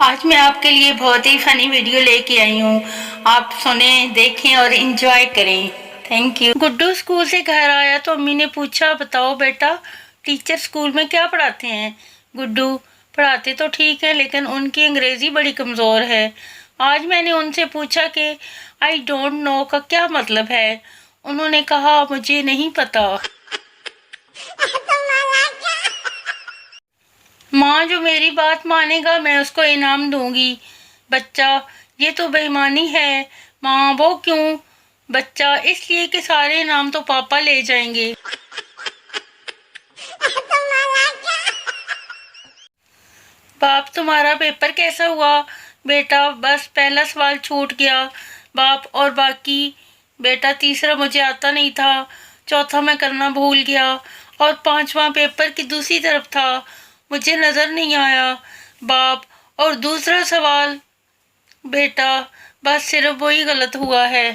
آج میں آپ کے لیے بہت ہی فنی ویڈیو لے کے آئی ہوں. آپ سنیں، دیکھیں اور انجوائے کریں. Thank you. گڈو اسکول سے گھر آیا تو امی نے پوچھا، بتاؤ بیٹا ٹیچر اسکول میں کیا پڑھاتے ہیں؟ گڈو: پڑھاتے تو ٹھیک ہے لیکن ان کی انگریزی بڑی کمزور ہے. آج میں نے ان سے پوچھا کہ آئی ڈونٹ نو کا کیا مطلب ہے. انہوں نے کہا، مجھے نہیں پتا. ماں جو میری بات مانے گا میں اس کو انعام دوں گی. بچہ: یہ تو بے ایمانی ہے. ماں: وہ کیوں؟ بچہ: اس لیے کہ سارے انعام تو پاپا لے جائیں گے. باپ: تمہارا پیپر کیسا ہوا؟ بیٹا: بس پہلا سوال چھوٹ گیا. باپ: اور باقی؟ بیٹا: تیسرا مجھے آتا نہیں تھا، چوتھا میں کرنا بھول گیا، اور پانچواں پیپر کی دوسری طرف تھا، مجھے نظر نہیں آیا. باپ: اور دوسرا سوال؟ بیٹا: بس صرف وہی غلط ہوا ہے.